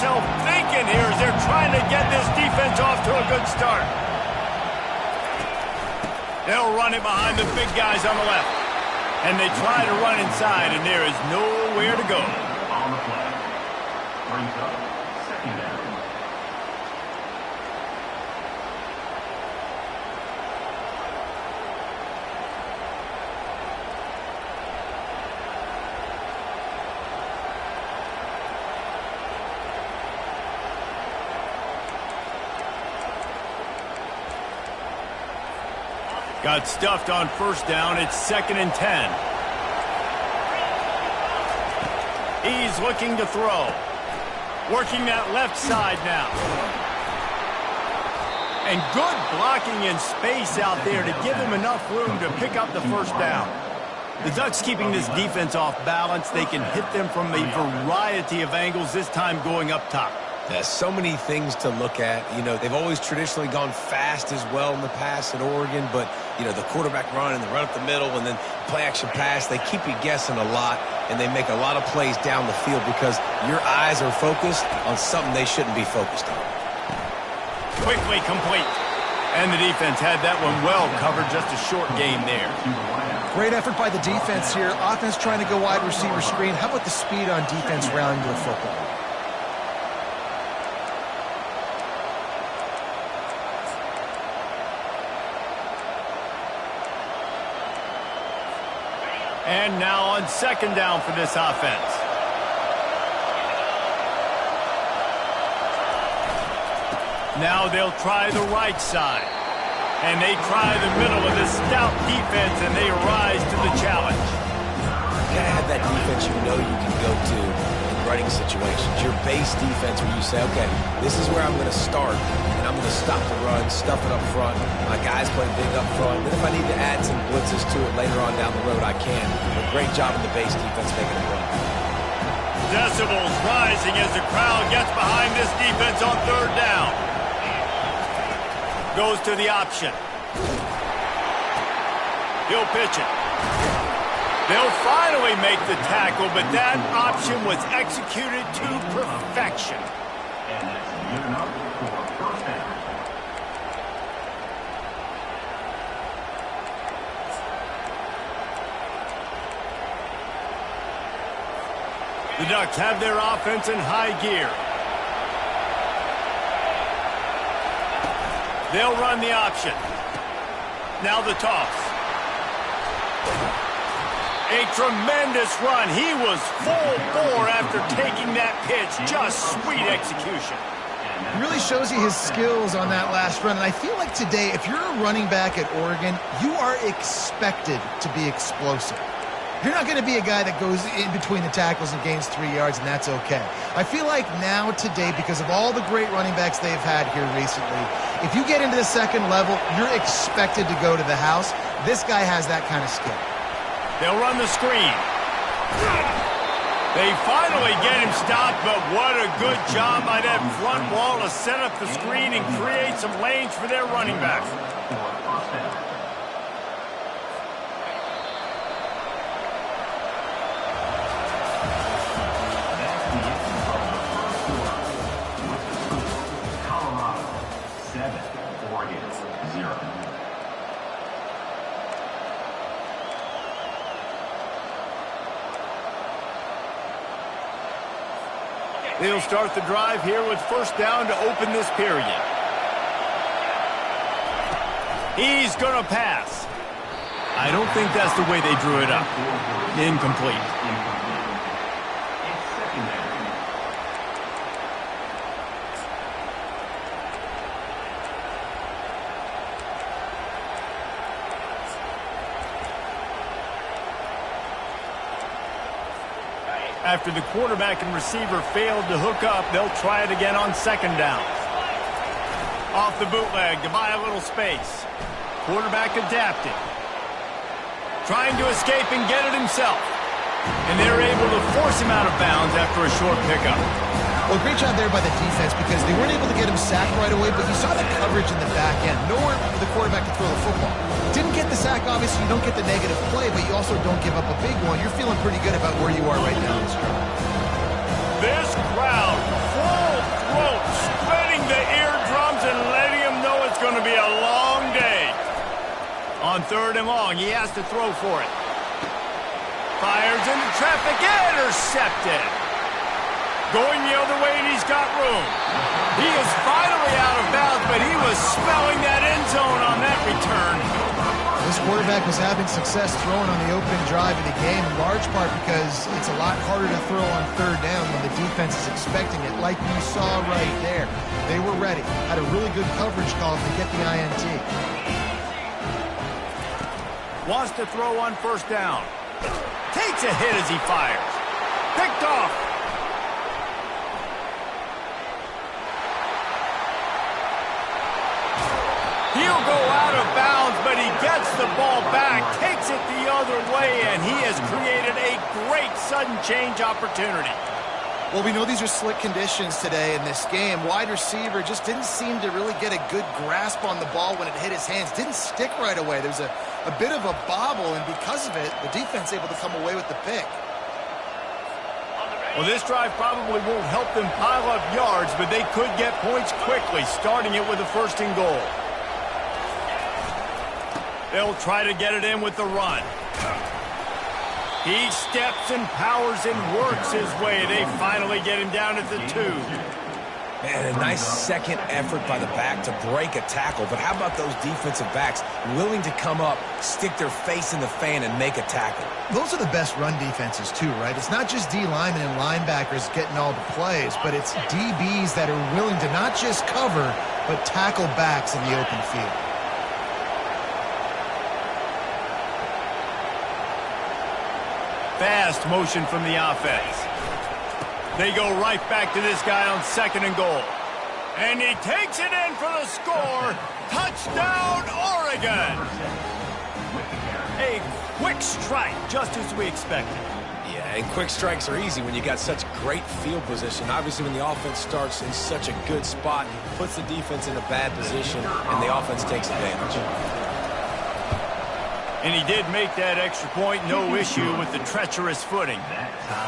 yourself thinking here as they're trying to get this defense off to a good start. They'll run it behind the big guys on the left. And they try to run inside, and there is nowhere to go. On the play. Brings up second down. Got stuffed on first down. It's 2nd and 10. He's looking to throw. Working that left side now. And good blocking in space out there to give him enough room to pick up the first down. The Ducks keeping this defense off balance. They can hit them from a variety of angles, this time going up top. There's so many things to look at. You know, they've always traditionally gone fast as well in the past at Oregon, but, you know, the quarterback run and the run up the middle and then play action pass, they keep you guessing a lot, and they make a lot of plays down the field because your eyes are focused on something they shouldn't be focused on. Quickly complete. And the defense had that one well covered, just a short game there. Great effort by the defense here. Offense trying to go wide receiver screen. How about the speed on defense rounding the football? And now on 2nd down for this offense. Now they'll try the right side. And they try the middle of this stout defense, and they rise to the challenge. You gotta have that defense you know you can go to in running situations. Your base defense where you say, okay, this is where I'm going to start, and I'm going to stop the run, stuff it up front. My guys play big up front. Then if I need to add some blitzes to it later on down the road, I can. But great job of the base defense making it run. Decibels rising as the crowd gets behind this defense on 3rd down. Goes to the option. He'll pitch it. They'll finally make the tackle, but that option was executed to perfection. And that's good enough for first down. The Ducks have their offense in high gear. They'll run the option. Now the toss. A tremendous run. He was full bore after taking that pitch. Just sweet execution. It really shows you his skills on that last run. And I feel like today, if you're a running back at Oregon, you are expected to be explosive. You're not going to be a guy that goes in between the tackles and gains 3 yards, and that's okay. I feel like now today, because of all the great running backs they've had here recently, if you get into the 2nd level, you're expected to go to the house. This guy has that kind of skill. They'll run the screen. They finally get him stopped, but what a good job by that front wall to set up the screen and create some lanes for their running back. They'll start the drive here with 1st down to open this period. He's going to pass. I don't think that's the way they drew it up. Incomplete. After the quarterback and receiver failed to hook up, they'll try it again on 2nd down. Off the bootleg to buy a little space. Quarterback adapted. Trying to escape and get it himself. And they're able to force him out of bounds after a short pickup. Well, great job there by the defense because they weren't able to get him sacked right away, but you saw the coverage in the back end. Nowhere for the quarterback to throw the football. Didn't get the sack, obviously. You don't get the negative play, but you also don't give up a big one. You're feeling pretty good about where you are right now in this drive. This crowd full going to be a long day. On 3rd and long, he has to throw for it. Fires into traffic, intercepted. Going the other way, and he's got room. He is finally out of bounds, but he was smelling that end zone on that return. This quarterback was having success throwing on the opening drive of the game, in large part because it's a lot harder to throw on 3rd down when the defense is expecting it, like you saw right there. They were ready, had a really good coverage call to get the INT. Wants to throw on 1st down. Takes a hit as he fires. Picked off. He'll go out of bounds, but he gets the ball back, takes it the other way, and he has created a great sudden change opportunity. Well, we know these are slick conditions today in this game. Wide receiver just didn't seem to really get a good grasp on the ball when it hit his hands. Didn't stick right away. There's a bit of a bobble, and because of it, the defense able to come away with the pick. Well, this drive probably won't help them pile up yards, but they could get points quickly, starting it with a 1st and goal. They'll try to get it in with the run. He steps and powers and works his way. They finally get him down at the 2. Man, a nice second effort by the back to break a tackle. But how about those defensive backs willing to come up, stick their face in the fan, and make a tackle? Those are the best run defenses, too, right? It's not just D linemen and linebackers getting all the plays, but it's DBs that are willing to not just cover, but tackle backs in the open field. Fast motion from the offense. They go right back to this guy on 2nd and goal. And he takes it in for the score. Touchdown, Oregon! A quick strike, just as we expected. Yeah, and quick strikes are easy when you got such great field position. Obviously, when the offense starts in such a good spot, puts the defense in a bad position, and the offense takes advantage. And he did make that extra point, no issue with the treacherous footing.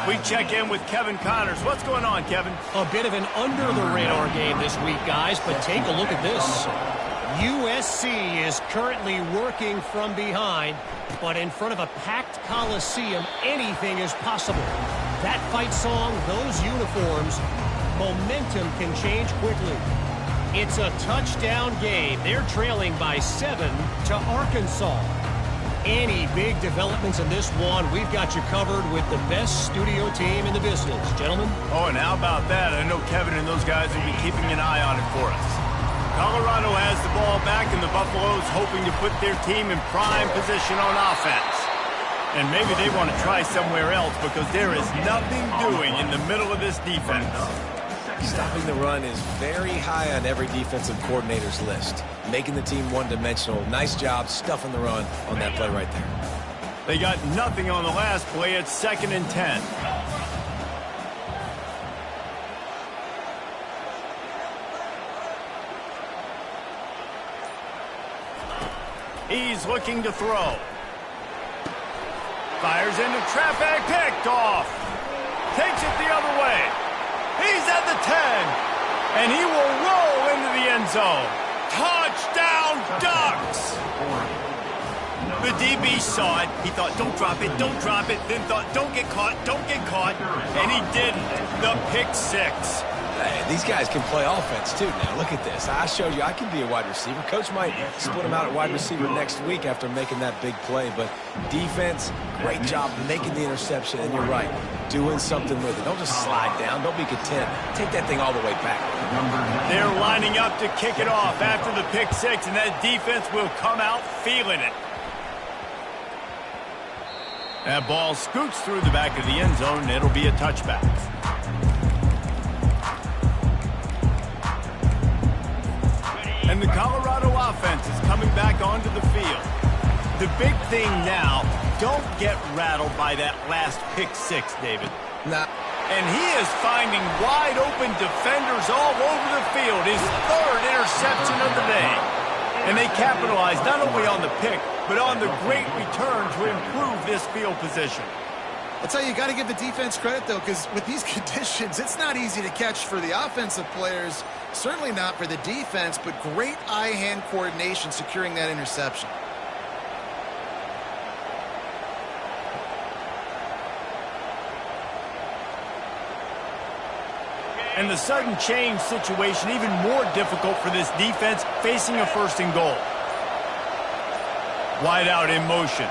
We check in with Kevin Connors. What's going on, Kevin? A bit of an under-the-radar game this week, guys, but take a look at this. USC is currently working from behind, but in front of a packed Coliseum, anything is possible. That fight song, those uniforms, momentum can change quickly. It's a touchdown game. They're trailing by 7 to Arkansas. Any big developments in this one, we've got you covered with the best studio team in the business. Gentlemen? Oh, and how about that? I know Kevin and those guys will be keeping an eye on it for us. Colorado has the ball back, and the Buffaloes hoping to put their team in prime position on offense. And maybe they want to try somewhere else because there is nothing doing in the middle of this defense. Stopping the run is very high on every defensive coordinator's list. Making the team one-dimensional. Nice job stuffing the run on that play right there. They got nothing on the last play. It's 2nd and 10. He's looking to throw. Fires into traffic, picked off. Takes it the other way. He's at the 10, and he will roll into the end zone. Touchdown, Ducks! The DB saw it. He thought, don't drop it, don't drop it. Then thought, don't get caught, don't get caught. And he didn't. The pick 6. Hey, these guys can play offense, too. Now, look at this. I showed you I can be a wide receiver. Coach might split him out at wide receiver next week after making that big play. But defense, great job making the interception. And you're right, doing something with it. Don't just slide down. Don't be content. Take that thing all the way back. They're lining up to kick it off after the pick 6, and that defense will come out feeling it. That ball scoots through the back of the end zone, and it'll be a touchback. And the Colorado offense is coming back onto the field. The big thing now, don't get rattled by that last pick 6, David. Nah. And he is finding wide open defenders all over the field. His 3rd interception of the day. And they capitalize not only on the pick, but on the great return to improve this field position. I'll tell you, you got to give the defense credit, though, because with these conditions, it's not easy to catch for the offensive players, certainly not for the defense, but great eye-hand coordination securing that interception. And the sudden change situation even more difficult for this defense facing a first and goal. Wide out in motion.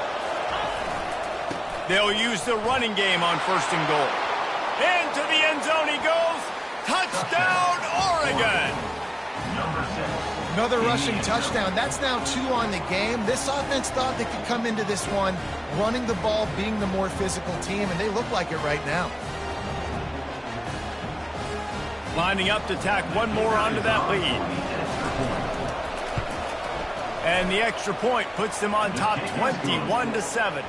They'll use the running game on first and goal. Into the end zone he goes. Touchdown, Oregon! Another rushing touchdown. That's now 2 on the game. This offense thought they could come into this one running the ball, being the more physical team, and they look like it right now. Lining up to tack one more onto that lead. And the extra point puts them on top 21-7.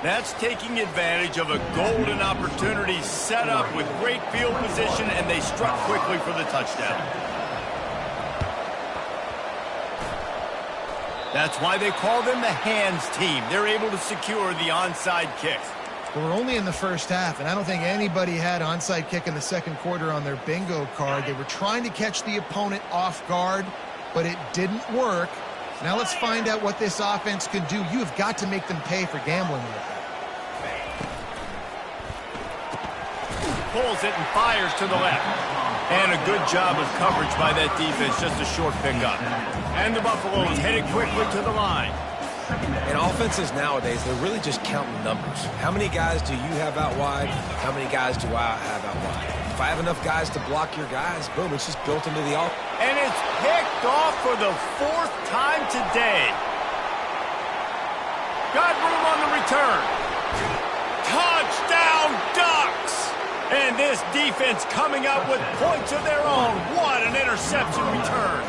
That's taking advantage of a golden opportunity set up with great field position, and they struck quickly for the touchdown. That's why they call them the hands team. They're able to secure the onside kick. We're only in the first half, and I don't think anybody had onside kick in the second quarter on their bingo card. They were trying to catch the opponent off guard, but it didn't work. Now let's find out what this offense can do. You have got to make them pay for gambling with it. Pulls it and fires to the left. And a good job of coverage by that defense, just a short pickup. And the Buffaloes headed quickly to the line. And offenses nowadays, they're really just counting numbers. How many guys do you have out wide? How many guys do I have out wide? If I have enough guys to block your guys, boom, it's just built into the offense. And it's picked off for the 4th time today. Got room on the return. Touchdown, Ducks! And this defense coming up with points of their own. What an interception return.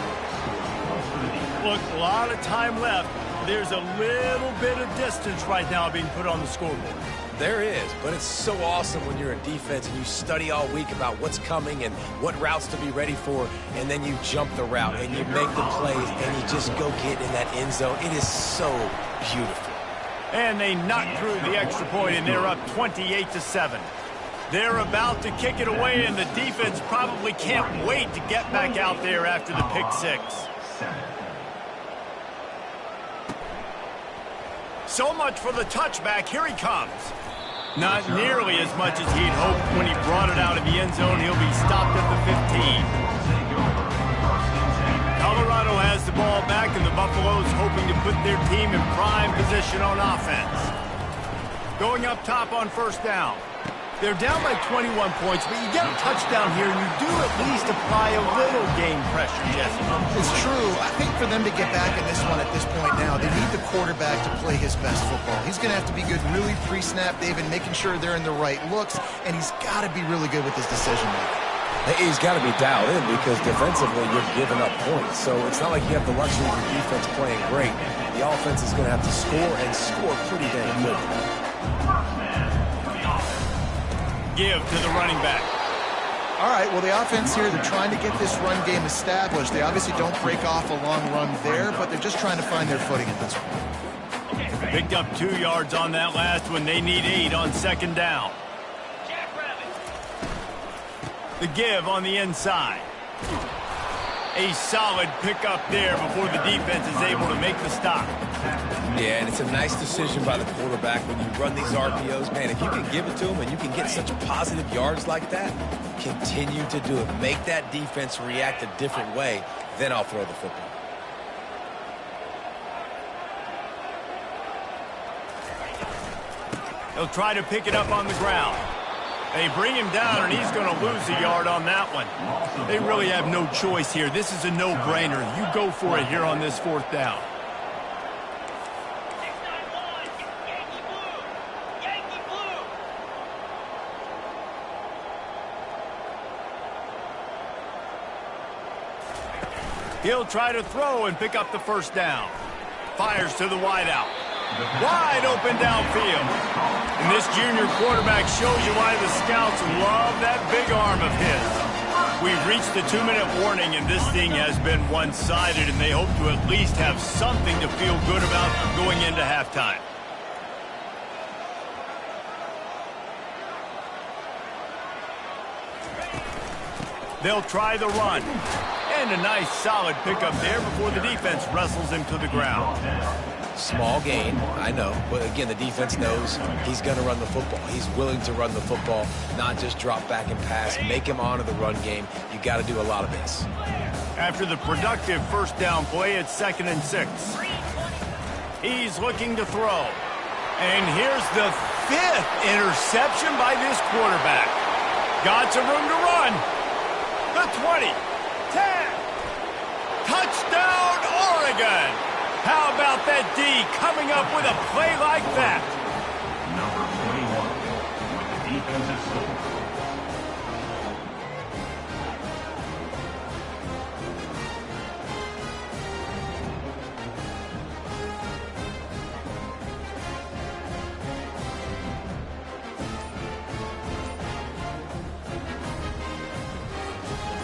Look, a lot of time left. There's a little bit of distance right now being put on the scoreboard. There is, but it's so awesome when you're a defense and you study all week about what's coming and what routes to be ready for, and then you jump the route and you make the plays and you just go get in that end zone. It is so beautiful. And they knock through the extra point, and they're up 28-7. They're about to kick it away, and the defense probably can't wait to get back out there after the pick six. So much for the touchback. Here he comes. Not nearly as much as he'd hoped when he brought it out of the end zone. He'll be stopped at the 15. Colorado has the ball back, and the Buffaloes hoping to put their team in prime position on offense. Going up top on first down. They're down by 21 points, but you get a touchdown here, and you do at least apply a little game pressure, Jesse. It's true. I think for them to get back in this one at this point now, they need the quarterback to play his best football. He's going to have to be good really pre-snap, David, making sure they're in the right looks, and he's got to be really good with his decision-making. He's got to be dialed in because defensively you're giving up points. So it's not like you have the luxury of your defense playing great. The offense is going to have to score and score pretty damn good. Give to the running back. All right, well, the offense here, they're trying to get this run game established. They obviously don't break off a long run there, but they're just trying to find their footing in this one. Picked up 2 yards on that last one. They need 8 on second down. The give on the inside. A solid pickup there before the defense is able to make the stop. Yeah, and it's a nice decision by the quarterback when you run these RPOs. Man, if you can give it to them and you can get such positive yards like that, continue to do it. Make that defense react a different way, then I'll throw the football. They'll try to pick it up on the ground. They bring him down, and he's going to lose a yard on that one. They really have no choice here. This is a no-brainer. You go for it here on this 4th down. He'll try to throw and pick up the first down. Fires to the wideout. Wide open downfield. And this junior quarterback shows you why the scouts love that big arm of his. We've reached the 2-minute warning, and this thing has been one-sided, and they hope to at least have something to feel good about going into halftime. They'll try the run. And a nice solid pickup there before the defense wrestles him to the ground. Small gain, I know. But again, the defense knows he's going to run the football. He's willing to run the football, not just drop back and pass. Make him honor the run game. You got to do a lot of this. After the productive first down play, it's 2nd and 6. He's looking to throw. And here's the 5th interception by this quarterback. Got some room to run. The 20, 10. Touchdown, Oregon. How about that D coming up with a play like that? Number 21 with the defensive score.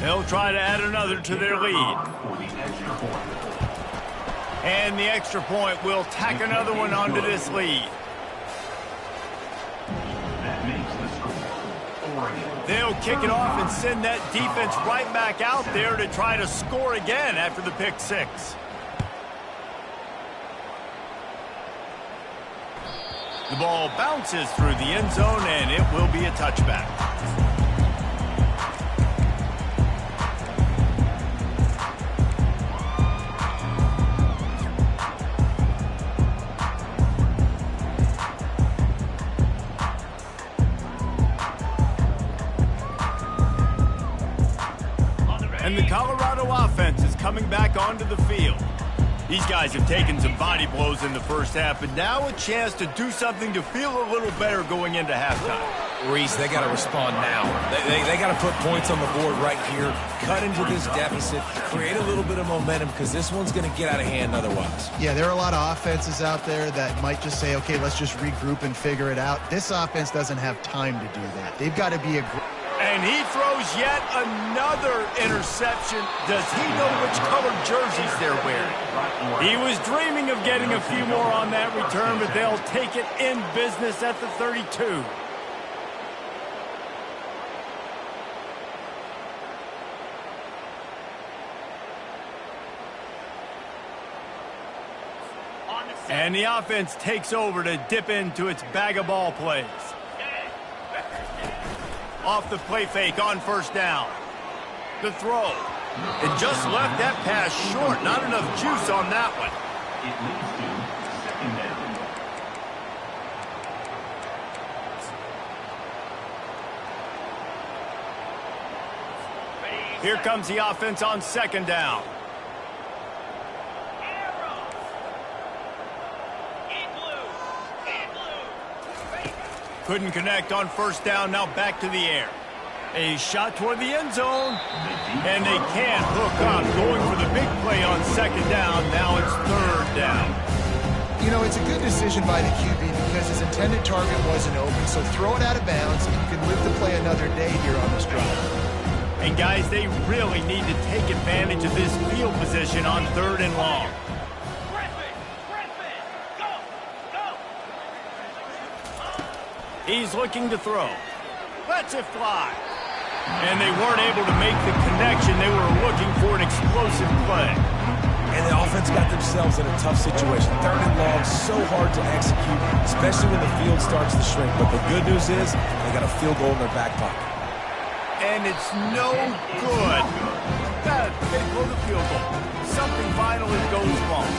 They'll try to add another to their lead. For the extra point. And the extra point will tack another one onto this lead. That makes the score. Oregon. They'll kick it off and send that defense right back out there to try to score again after the pick 6. The ball bounces through the end zone, and it will be a touchback. And the Colorado offense is coming back onto the field. These guys have taken some body blows in the first half, but now a chance to do something to feel a little better going into halftime. Reese, they got to respond now. They got to put points on the board right here, cut into this deficit, create a little bit of momentum, because this one's going to get out of hand otherwise. Yeah, there are a lot of offenses out there that might just say, okay, let's just regroup and figure it out. This offense doesn't have time to do that. They've got to be And he throws yet another interception. Does he know which colored jerseys they're wearing? He was dreaming of getting a few more on that return, but they'll take it in business at the 32. And the offense takes over to dip into its bag of ball plays. Off the play fake on first down. The throw. It just left that pass short. Not enough juice on that one. It leads to 2nd down. Here comes the offense on 2nd down. Couldn't connect on first down. Now back to the air. A shot toward the end zone. And they can't hook up. Going for the big play on 2nd down. Now it's 3rd down. You know, it's a good decision by the QB because his intended target wasn't open. So throw it out of bounds, and you can live to play another day here on this drive. And guys, they really need to take advantage of this field position on 3rd and long. He's looking to throw. Lets it fly. And they weren't able to make the connection. They were looking for an explosive play. And the offense got themselves in a tough situation. 3rd and long, so hard to execute, especially when the field starts to shrink. But the good news is they got a field goal in their back pocket. And it's no good. They blow the field goal. Something finally goes wrong.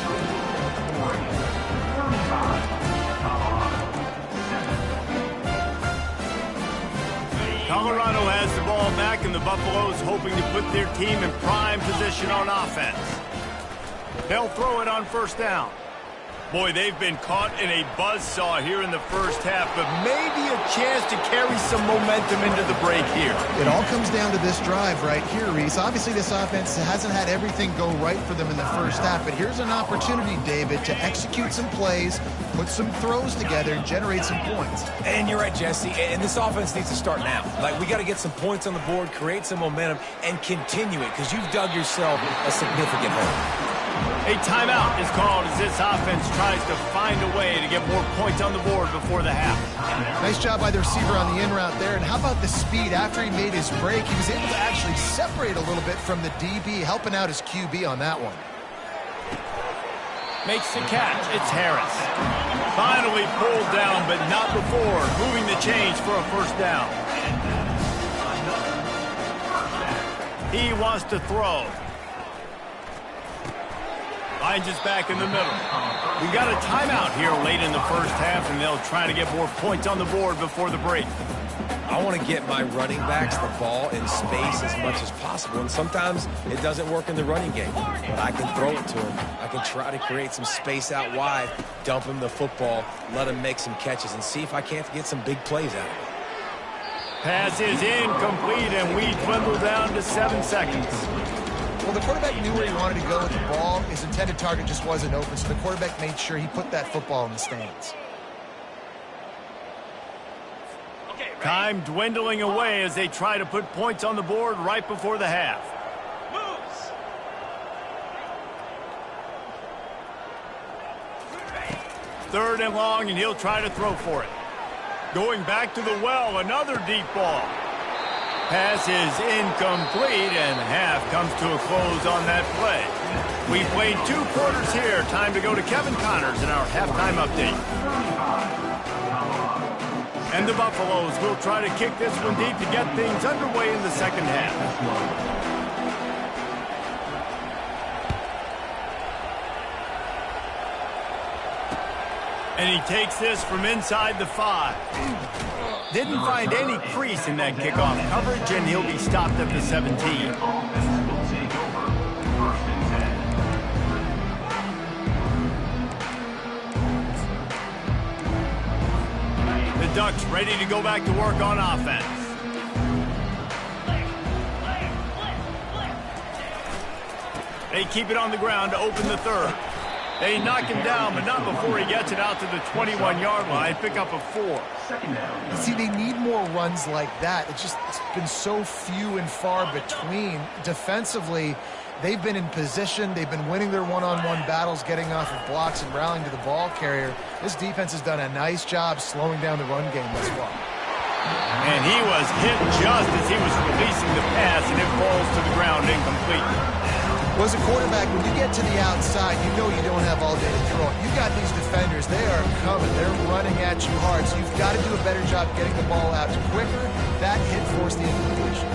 Colorado has the ball back, and the Buffaloes hoping to put their team in prime position on offense. They'll throw it on first down. Boy, they've been caught in a buzzsaw here in the first half, but maybe a chance to carry some momentum into the break here. It all comes down to this drive right here, Reese. Obviously, this offense hasn't had everything go right for them in the first half, but here's an opportunity, David, to execute some plays, put some throws together, and generate some points. And you're right, Jesse, and this offense needs to start now. Like, we got to get some points on the board, create some momentum, and continue it, because you've dug yourself a significant hole. A timeout is called as this offense tries to find a way to get more points on the board before the half. Nice job by the receiver on the in route there. And how about the speed? After he made his break, he was able to actually separate a little bit from the DB, helping out his QB on that one. Makes the catch. It's Harris. Finally pulled down, but not before moving the chains for a first down. He wants to throw. Finds us back in the middle. We got a timeout here late in the first half, and they'll try to get more points on the board before the break. I want to get my running backs the ball in space as much as possible, and sometimes it doesn't work in the running game, but I can throw it to him. I can try to create some space out wide, dump him the football, let him make some catches, and see if I can't get some big plays out of it. Pass is incomplete, and we dwindle down to 7 seconds. Well, the quarterback knew where he wanted to go with the ball. His intended target just wasn't open, so the quarterback made sure he put that football in the stands. Time dwindling away as they try to put points on the board right before the half. Moves. Third and long, and he'll try to throw for it. Going back to the well, another deep ball. Pass is incomplete, and half comes to a close on that play. We played 2 quarters here. Time to go to Kevin Connors in our halftime update. And the Buffaloes will try to kick this one deep to get things underway in the second half. And he takes this from inside the 5. Didn't find any crease in that kickoff coverage, and he'll be stopped at the 17. The Ducks ready to go back to work on offense. They keep it on the ground to open the third. They knock him down, but not before he gets it out to the 21-yard line. Pick up a 4. See, they need more runs like that. It's been so few and far between. Defensively, they've been in position. They've been winning their one-on-one battles, getting off of blocks and rallying to the ball carrier. This defense has done a nice job slowing down the run game thus far. And he was hit just as he was releasing the pass, and it falls to the ground incomplete. Well, as a quarterback, when you get to the outside, you know you don't have all day to throw it. You've got these defenders. They are coming. They're running at you hard, so you've got to do a better job getting the ball out quicker. That hit forced the incompletion.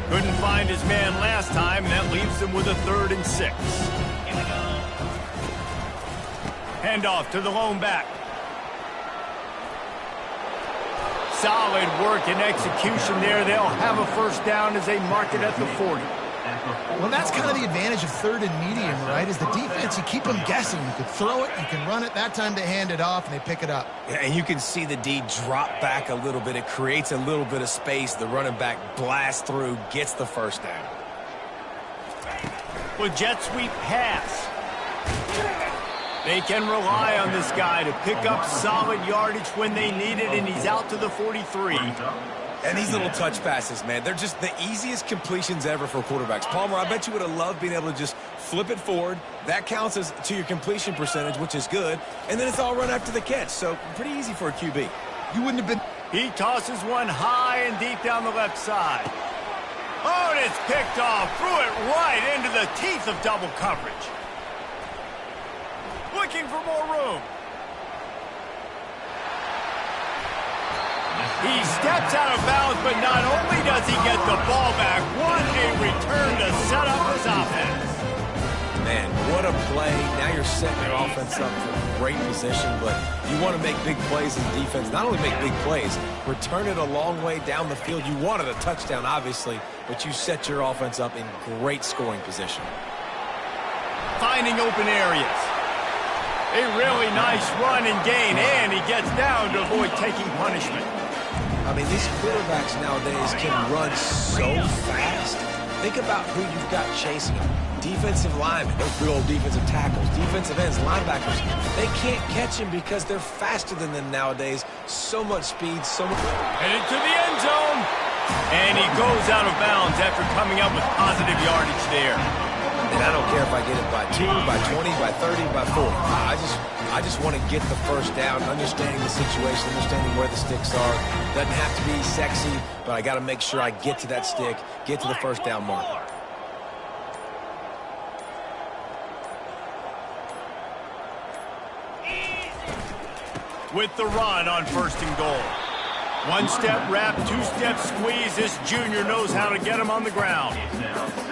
Couldn't find his man last time, and that leaves him with a 3rd and 6. Handoff to the lone back. Solid work and execution there. They'll have a first down as they mark it at the 40. Well, that's kind of the advantage of 3rd and medium, right? Is the defense, you keep them guessing. You can throw it, you can run it. That time they hand it off, and they pick it up. Yeah, and you can see the D drop back a little bit. It creates a little bit of space. The running back blasts through, gets the first down. Well, jet sweep pass. They can rely on this guy to pick up solid yardage when they need it, and he's out to the 43. And these little touch passes, man, they're just the easiest completions ever for quarterbacks. Palmer, I bet you would have loved being able to just flip it forward. That counts as to your completion percentage, which is good. And then it's all run after the catch, so pretty easy for a QB. You wouldn't have been... He tosses one high and deep down the left side. Oh, and it's picked off. Threw it right into the teeth of double coverage. Looking for more room. He steps out of bounds, but not only does he get the ball back, what a return to set up his offense. Man, what a play. Now you're setting your offense up for great position, but you want to make big plays as defense. Not only make big plays, return it a long way down the field. You wanted a touchdown, obviously, but you set your offense up in great scoring position. Finding open areas. A really nice run and gain, and he gets down to avoid taking punishment. I mean, these quarterbacks nowadays can run so fast. Think about who you've got chasing them. Defensive linemen, those good old defensive tackles, defensive ends, linebackers. They can't catch him because they're faster than them nowadays. So much speed, so much... Headed to the end zone. And he goes out of bounds after coming up with positive yardage there. And I don't care if I get it by 2, by 20, by 30, by 40. I just want to get the first down, understanding the situation, understanding where the sticks are. Doesn't have to be sexy, but I got to make sure I get to that stick, get to the first down marker. With the run on 1st and goal. 1-step wrap, 2-step squeeze. This junior knows how to get him on the ground.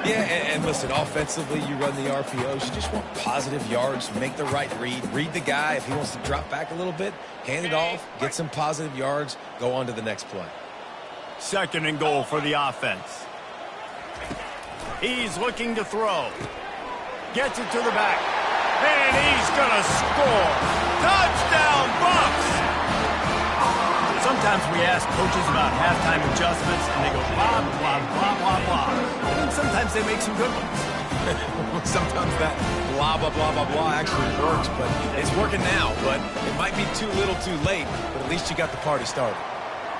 Yeah, and listen, offensively, you run the RPOs. You just want positive yards, make the right read. Read the guy. If he wants to drop back a little bit, hand it off, get some positive yards, go on to the next play. 2nd and goal for the offense. He's looking to throw. Gets it to the back. And he's going to score. Touchdown, Bucks! Sometimes we ask coaches about halftime adjustments, and they go blah, blah, blah, blah, blah. And then sometimes they make some good ones. Sometimes that blah, blah, blah, blah, blah actually works, but it's working now. But it might be too little too late, but at least you got the party started.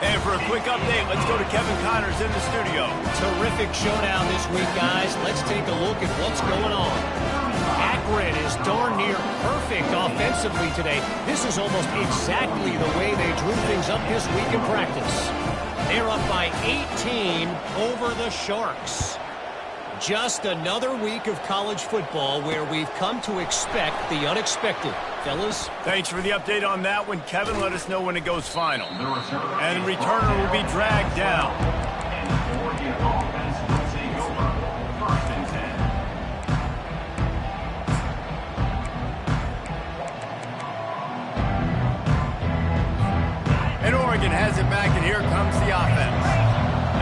And for a quick update, let's go to Kevin Connors in the studio. Terrific showdown this week, guys. Let's take a look at what's going on. Akron is darn near perfect offensively today. This is almost exactly the way they drew things up this week in practice. They're up by 18 over the Sharks. Just another week of college football where we've come to expect the unexpected. Fellas? Thanks for the update on that one. Kevin, let us know when it goes final. And the returner will be dragged down. And the Oregon offense will take over 1st and 10. And Oregon has it back, and here comes the offense.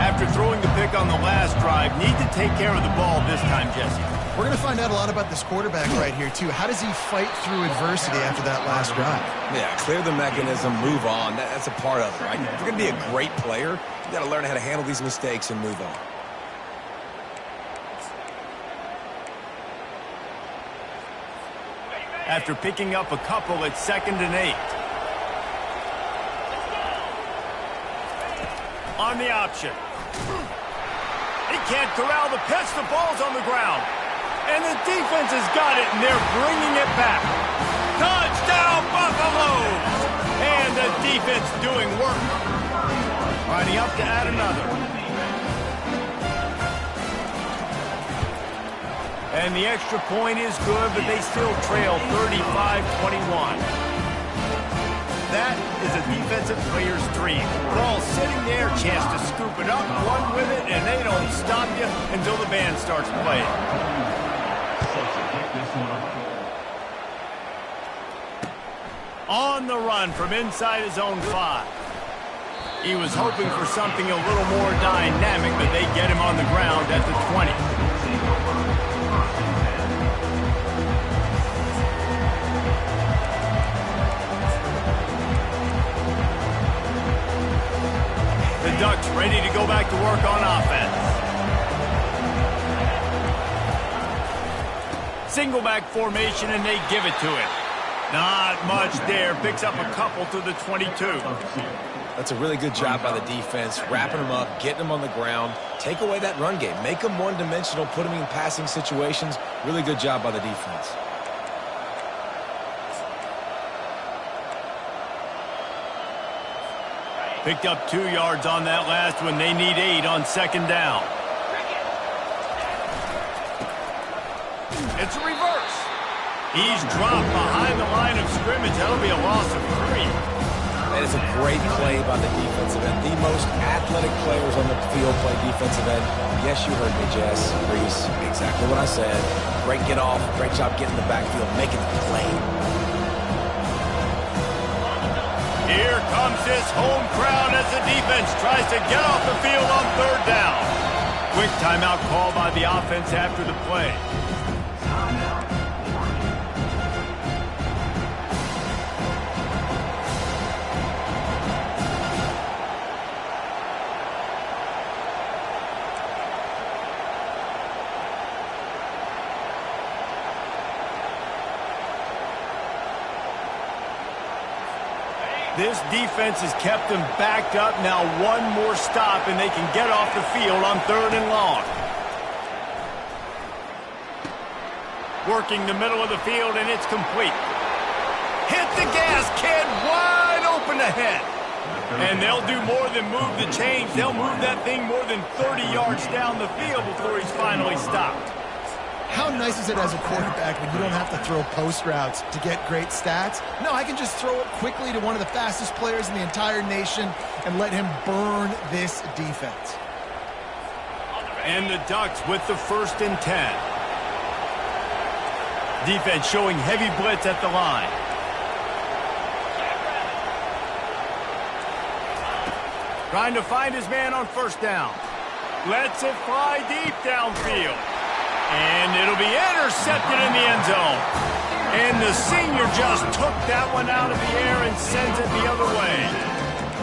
After throwing the pick on the last drive, need to take care of the ball this time, Jesse. We're going to find out a lot about this quarterback right here, too. How does he fight through adversity after that last drive? Yeah, clear the mechanism, move on. That's a part of it, right? If you're going to be a great player, you got to learn how to handle these mistakes and move on. After picking up a couple, it's 2nd and 8. On the option. He can't corral the pitch. The ball's on the ground. And the defense has got it, and they're bringing it back. Touchdown, Buffaloes! And the defense doing work. Lining up to add another. And the extra point is good, but they still trail 35-21. That is a defensive player's dream. Ball sitting there, chance to scoop it up, run with it, and they don't stop you until the band starts playing. On the run from inside his own 5. He was hoping for something a little more dynamic, but they get him on the ground at the 20. The Ducks ready to go back to work on offense. Single back formation, and they give it to him. Not much there. Picks up a couple to the 22. That's a really good job by the defense, wrapping them up, getting them on the ground. Take away that run game. Make them one-dimensional, put them in passing situations. Really good job by the defense. Picked up 2 yards on that last one. They need 8 on 2nd down. It's a reverse. He's dropped behind the line of scrimmage. That'll be a loss of 3. That is a great play by the defensive end. The most athletic players on the field play defensive end. Yes, you heard me, Jess, Reese. Exactly what I said. Great get off. Great job getting the backfield, making the play. Here comes this home crowd as the defense tries to get off the field on 3rd down. Quick timeout call by the offense after the play. This defense has kept them backed up. Now one more stop, and they can get off the field on 3rd and long. Working the middle of the field, and it's complete. Hit the gas, kid, wide open ahead. And they'll do more than move the chains. They'll move that thing more than 30 yards down the field before he's finally stopped. How nice is it as a quarterback when you don't have to throw post routes to get great stats? No, I can just throw it quickly to one of the fastest players in the entire nation and let him burn this defense. And the Ducks with the 1st and 10. Defense showing heavy blitz at the line. Trying to find his man on 1st down. Lets it fly deep downfield. And it'll be intercepted in the end zone. And the senior just took that one out of the air and sends it the other way.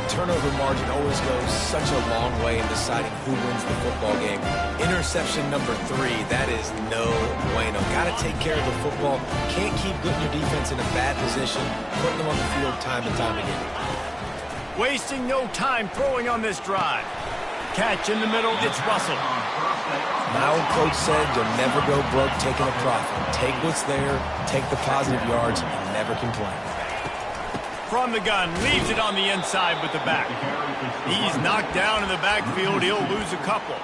Turnover margin always goes such a long way in deciding who wins the football game. Interception number 3, that is no bueno. Got to take care of the football. Can't keep putting your defense in a bad position, putting them on the field time and time again. Wasting no time throwing on this drive. Catch in the middle, it's Russell. My old coach said you'll never go broke taking a profit. Take what's there, take the positive yards, and never complain. From the gun, leaves it on the inside with the back. He's knocked down in the backfield. He'll lose a couple.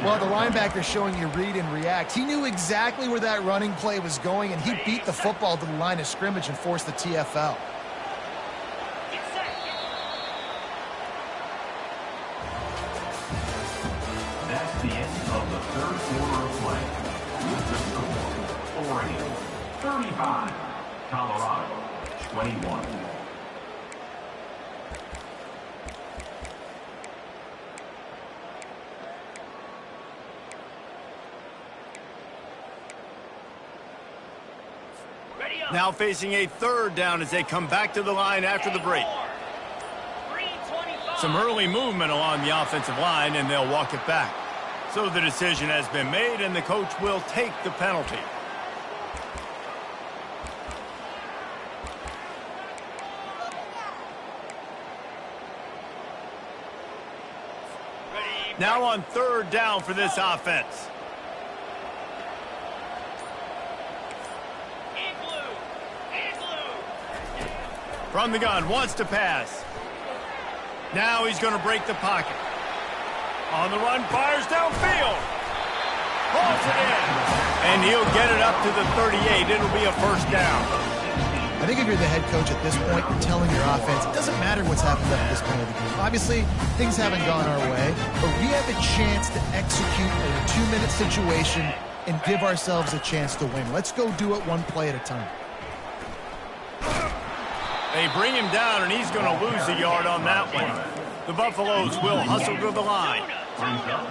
Well, the linebacker's showing you read and react. He knew exactly where that running play was going, and he beat the football to the line of scrimmage and forced the TFL. That's the end of the 3rd quarter of play. With the score, Oregon 35, Colorado 21. Now facing a 3rd down as they come back to the line after the break. Some early movement along the offensive line, and they'll walk it back. So the decision has been made, and the coach will take the penalty. Now on 3rd down for this offense. From the gun, wants to pass. Now he's going to break the pocket. On the run, fires downfield. Pulls it in. And he'll get it up to the 38. It'll be a 1st down. I think if you're the head coach at this point, you're telling your offense, it doesn't matter what's happened up at this point of the game. Obviously, things haven't gone our way, but we have a chance to execute a 2-minute situation and give ourselves a chance to win. Let's go do it one play at a time. They bring him down, and he's going to lose a yard on that one. The Buffaloes will hustle to the line.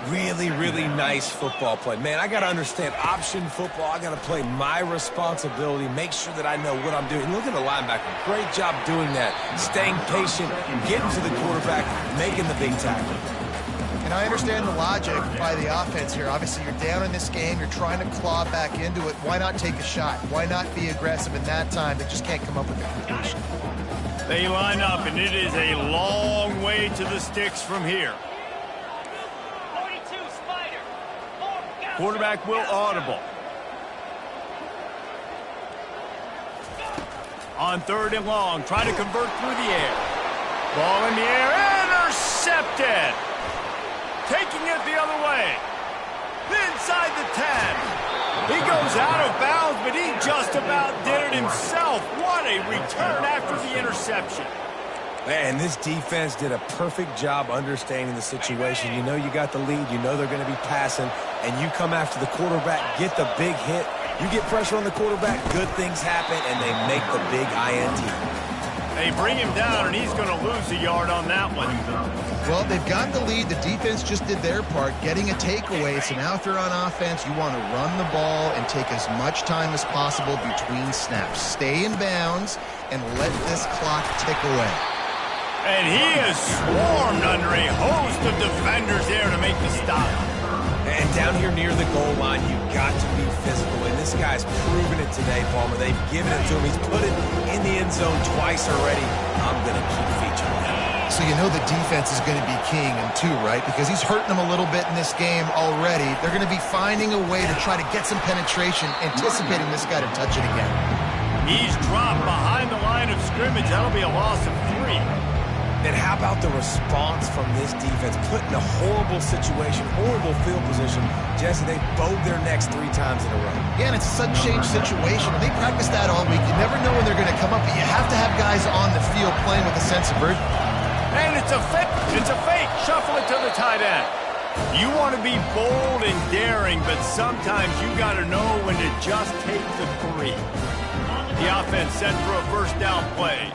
Really, really nice football play. Man, I got to understand option football. I got to play my responsibility, make sure that I know what I'm doing. Look at the linebacker. Great job doing that. Staying patient, getting to the quarterback, making the big tackle. And I understand the logic by the offense here. Obviously, you're down in this game. You're trying to claw back into it. Why not take a shot? Why not be aggressive in that time? They just can't come up with a completion. They line up, and it is a long way to the sticks from here. Quarterback will audible. On 3rd and long, trying to convert through the air. Ball in the air, intercepted. Taking it the other way. Inside the 10. He goes out of bounds, but he just about did it himself. What a return after the interception. Man, this defense did a perfect job understanding the situation. You know you got the lead. You know they're going to be passing. And you come after the quarterback, get the big hit. You get pressure on the quarterback, good things happen, and they make the big INT. They bring him down, and he's going to lose a yard on that one. Well, they've got the lead. The defense just did their part, getting a takeaway. So now if they're on offense, you want to run the ball and take as much time as possible between snaps. Stay in bounds and let this clock tick away. And he is swarmed under a host of defenders there to make the stop. And down here near the goal line, you've got to be physical. And this guy's proven it today, Palmer. They've given it to him. He's put it in the end zone twice already. I'm going to keep featuring him. So you know the defense is going to be keying him too, right? Because he's hurting them a little bit in this game already. They're going to be finding a way to try to get some penetration, anticipating this guy to touch it again. He's dropped behind the line of scrimmage. That'll be a loss of 3. And how about the response from this defense? Put in a horrible situation, horrible field position. Jesse, they bowed their necks 3 times in a row. Yeah, and it's a sudden change situation. And they practice that all week. You never know when they're going to come up, but you have to have guys on the field playing with a sense of urgency. And it's a fake. It's a fake. Shuffle it to the tight end. You want to be bold and daring, but sometimes you got to know when to just take the 3. The offense set for a first down play.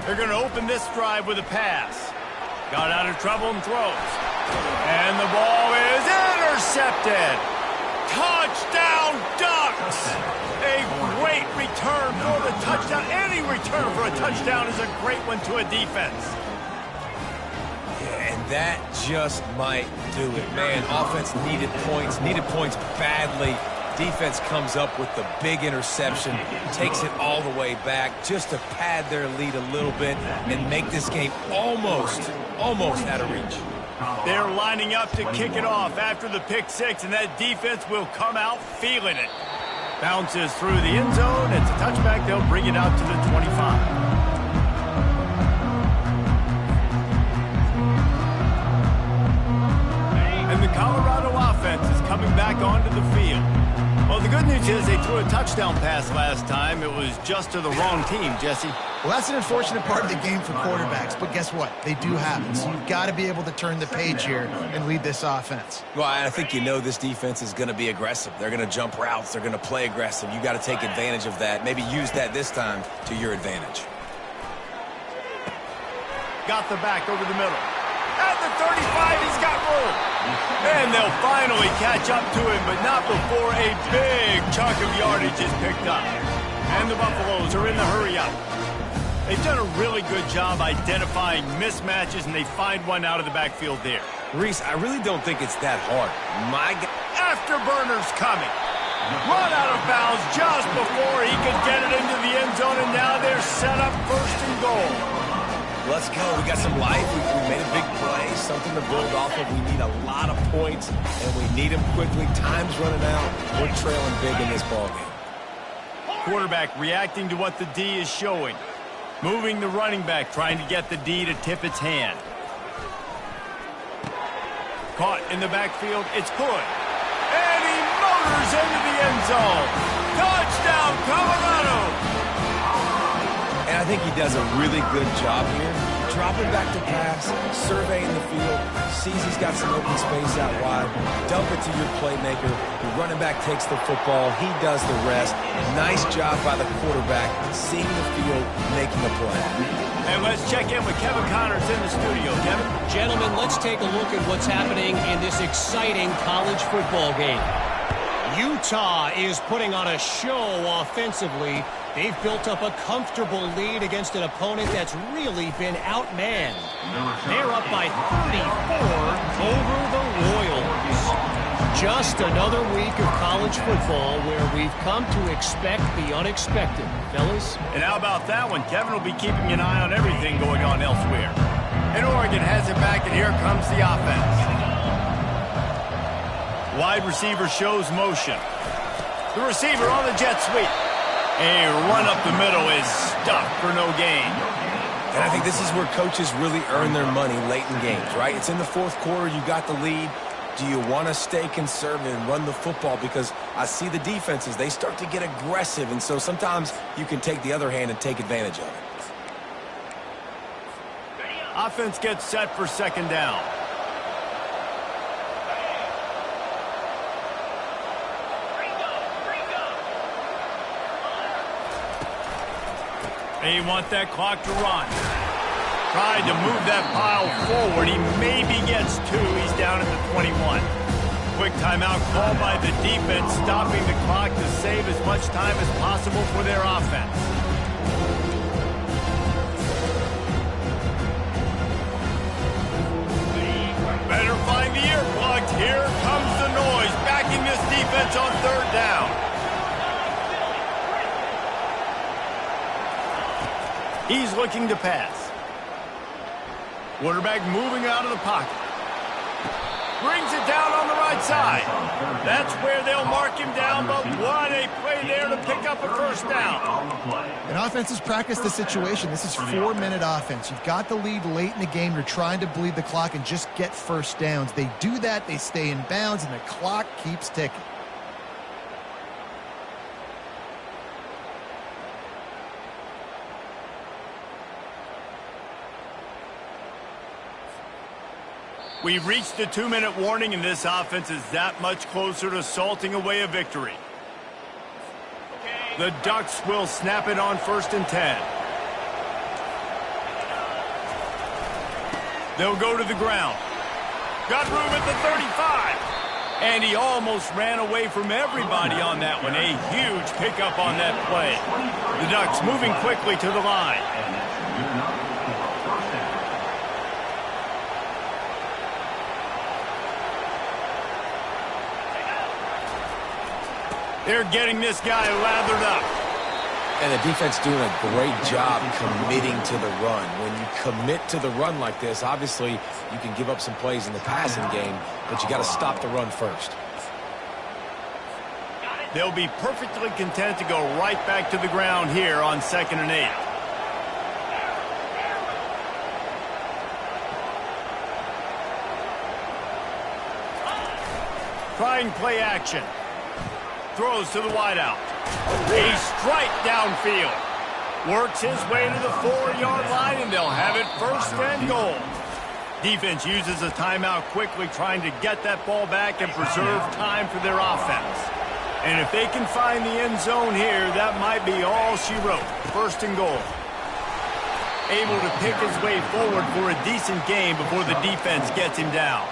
They're going to open this drive with a pass. Got out of trouble and throws. And the ball is intercepted. Touchdown Ducks! A great return for the touchdown. Any return for a touchdown is a great one to a defense. Yeah, and that just might do it. Man, offense needed points badly. Defense comes up with the big interception, takes it all the way back just to pad their lead a little bit and make this game almost out of reach. They're lining up to kick it off after the pick 6, and that defense will come out feeling it. Bounces through the end zone. It's a touchback. They'll bring it out to the 25. And the Colorado offense is coming back onto the field. Well, the good news is they threw a touchdown pass last time. It was just to the wrong team, Jesse. Well, that's an unfortunate part of the game for quarterbacks, but guess what? They do happen. So you've got to be able to turn the page here and lead this offense. Well, I think you know this defense is going to be aggressive. They're going to jump routes. They're going to play aggressive. You got to take advantage of that. Maybe use that this time to your advantage. Got the back over the middle. At the 35, he's got room. And they'll finally catch up to him, but not before a big chunk of yardage is picked up. And the Buffaloes are in the hurry-up. They've done a really good job identifying mismatches, and they find one out of the backfield there. Reese, I really don't think it's that hard. Afterburner's coming. Run out of bounds just before he could get it into the end zone, and now they're set up 1st and goal. Let's go. We got some life. We made a big play, something to build off of. We need a lot of points, and we need them quickly. Time's running out. We're trailing big in this ballgame. Quarterback reacting to what the D is showing. Moving the running back, trying to get the D to tip its hand. Caught in the backfield. It's good. And he motors into the end zone. Touchdown, Colorado! And I think he does a really good job here. Dropping back to pass, surveying the field, sees he's got some open space out wide, dump it to your playmaker. The running back takes the football. He does the rest. Nice job by the quarterback, seeing the field, making a play. And let's check in with Kevin Connors in the studio. Kevin? Gentlemen, let's take a look at what's happening in this exciting college football game. Utah is putting on a show offensively. They've built up a comfortable lead against an opponent that's really been outmanned. They're up by 34 over the Royals. Just another week of college football where we've come to expect the unexpected, fellas. And how about that one? Kevin will be keeping an eye on everything going on elsewhere. And Oregon has it back, and here comes the offense. Wide receiver shows motion. The receiver on the jet sweep. A run up the middle is stuffed for no gain. And I think this is where coaches really earn their money late in games, right? It's in the 4th quarter. You got the lead. Do you want to stay conservative and run the football? Because I see the defenses, they start to get aggressive. And so sometimes you can take the other hand and take advantage of it. Offense gets set for 2nd down. They want that clock to run. Tried to move that pile forward. He maybe gets 2. He's down at the 21. Quick timeout called by the defense, stopping the clock to save as much time as possible for their offense. better find the earplugs. Here comes the noise, backing this defense on third down. He's looking to pass. Quarterback moving out of the pocket. Brings it down on the right side. That's where they'll mark him down, but what a play there to pick up a first down. And offenses practice the situation. This is 4-minute offense. You've got the lead late in the game. You're trying to bleed the clock and just get first downs. They do that, they stay in bounds, and the clock keeps ticking. We've reached the 2-minute warning, and this offense is that much closer to salting away a victory. The Ducks will snap it on 1st and 10. They'll go to the ground. Got room at the 35. And he almost ran away from everybody on that one. A huge pickup on that play. The Ducks moving quickly to the line. They're getting this guy lathered up. And the defense doing a great job committing to the run. When you commit to the run like this, obviously you can give up some plays in the passing game, but you got to stop the run first. They'll be perfectly content to go right back to the ground here on 2nd and 8. Trying play action. Throws to the wideout. A strike downfield. Works his way to the 4-yard line, and they'll have it 1st and goal. Defense uses a timeout quickly, trying to get that ball back and preserve time for their offense. And if they can find the end zone here, that might be all she wrote. 1st and goal. Able to pick his way forward for a decent game before the defense gets him down.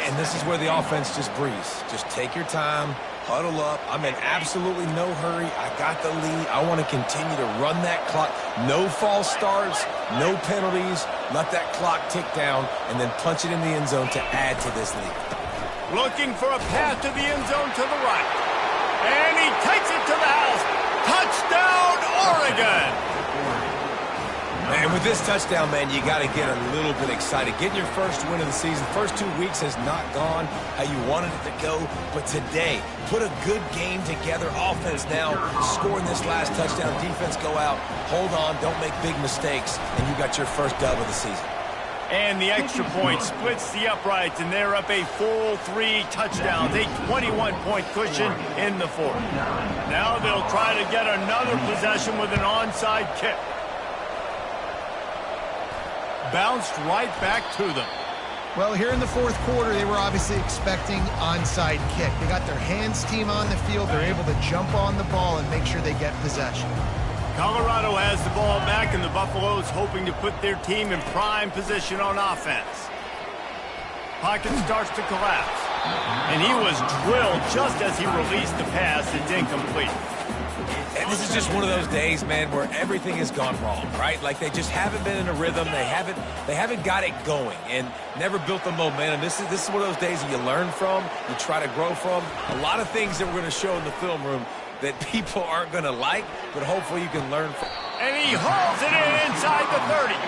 And this is where the offense just breathes. Just take your time, huddle up. I'm in absolutely no hurry. I got the lead. I want to continue to run that clock. No false starts, no penalties. Let that clock tick down and then punch it in the end zone to add to this lead. Looking for a path to the end zone to the right. And he takes it to the house. Touchdown, Oregon! And with this touchdown, man, you got to get a little bit excited. Getting your first win of the season. First 2 weeks has not gone how you wanted it to go. But today, put a good game together. Offense now scoring this last touchdown. Defense go out. Hold on. Don't make big mistakes. And you got your first dub of the season. And the extra point splits the uprights, and they're up a full 3 touchdowns. A 21-point cushion in the 4th. Now they'll try to get another possession with an onside kick. Bounced right back to them. Well, here in the 4th quarter, they were obviously expecting onside kick. They got their hands team on the field. They're able to jump on the ball and make sure they get possession. Colorado has the ball back, and the Buffaloes hoping to put their team in prime position on offense. Pocket starts to collapse. And he was drilled just as he released the pass. It's incomplete. And this is just one of those days, man, where everything has gone wrong, right? Like they just haven't been in a rhythm. They haven't got it going and never built the momentum. This is one of those days that you learn from, you try to grow from. A lot of things that we're going to show in the film room that people aren't going to like, but hopefully you can learn from. And he hauls it in inside the 30.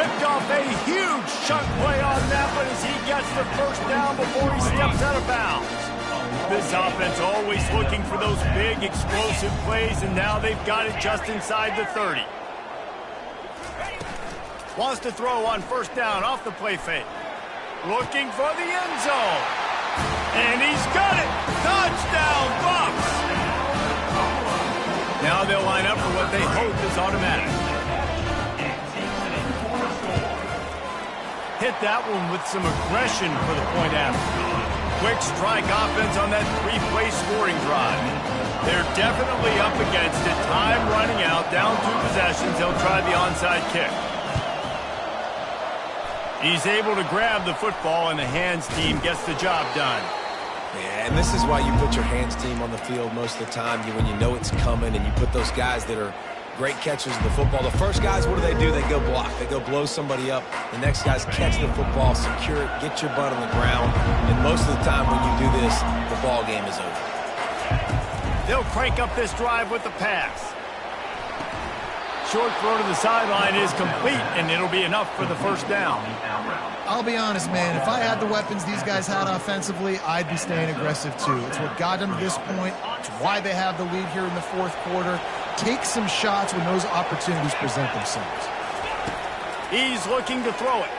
Ripped off a huge chunk play on that one as he gets the first down before he steps out of bounds. This offense always looking for those big, explosive plays, and now they've got it just inside the 30. Wants to throw on 1st down off the play fake. Looking for the end zone. And he's got it. Touchdown, Bucks! Now they'll line up for what they hope is automatic. Hit that one with some aggression for the point after. Quick strike offense on that 3-play scoring drive. They're definitely up against it. Time running out, down 2 possessions. They'll try the onside kick. He's able to grab the football, and the hands team gets the job done. Yeah, and this is why you put your hands team on the field most of the time when you know it's coming, and you put those guys that are great catchers of the football. The first guys, what do? They go block. They go blow somebody up. The next guys catch the football, secure it, get your butt on the ground. And most of the time when you do this, the ball game is over. They'll crank up this drive with the pass. Short throw to the sideline is complete, and it'll be enough for the first down. I'll be honest, man. If I had the weapons these guys had offensively, I'd be staying aggressive too. It's what got them to this point. It's why they have the lead here in the fourth quarter. Take some shots when those opportunities present themselves. He's looking to throw it.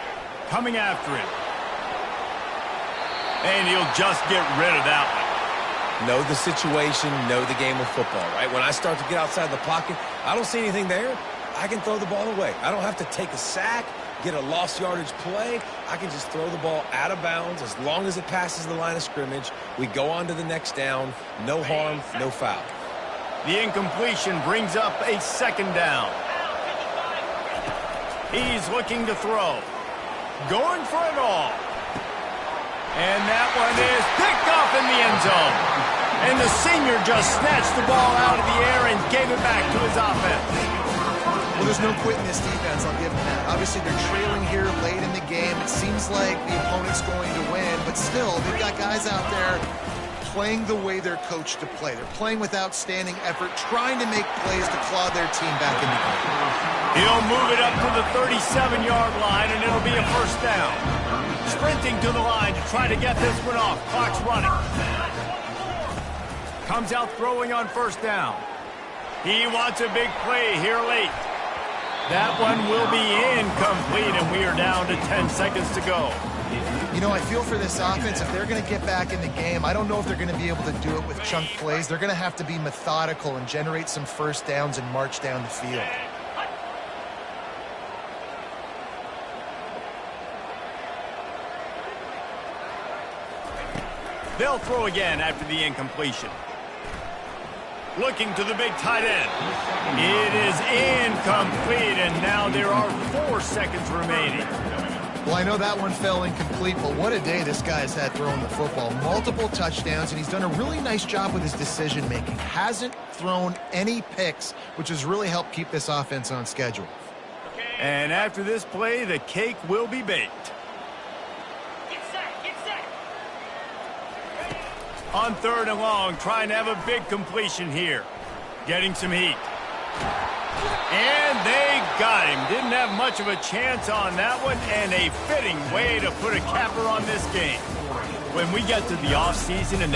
Coming after him. And he'll just get rid of that one. Know the situation, know the game of football, right? When I start to get outside the pocket, I don't see anything there. I can throw the ball away. I don't have to take a sack, get a lost yardage play. I can just throw the ball out of bounds as long as it passes the line of scrimmage. We go on to the next down. No harm, no foul. The incompletion brings up a second down. He's looking to throw. Going for it all. And that one is picked off in the end zone. And the senior just snatched the ball out of the air and gave it back to his offense. Well, there's no quitting this defense, I'll give them that. Obviously, they're trailing here late in the game. It seems like the opponent's going to win, but still, they've got guys out there playing the way they're coached to play. They're playing with outstanding effort, trying to make plays to claw their team back in the game. He'll move it up to the 37-yard line, and it'll be a first down. Sprinting to the line to try to get this one off. Clock's running. Comes out throwing on first down. He wants a big play here late. That one will be incomplete, and we are down to 10 seconds to go. You know, I feel for this offense, if they're going to get back in the game, I don't know if they're going to be able to do it with chunk plays. They're going to have to be methodical and generate some first downs and march down the field. They'll throw again after the incompletion. Looking to the big tight end. It is incomplete, and now there are 4 seconds remaining. Well, I know that one fell incomplete, but what a day this guy's had throwing the football. Multiple touchdowns, and he's done a really nice job with his decision-making. Hasn't thrown any picks, which has really helped keep this offense on schedule. And after this play, the cake will be baked. On 3rd and long, trying to have a big completion here. Getting some heat. And they got him. Didn't have much of a chance on that one, and a fitting way to put a capper on this game. When we get to the offseason and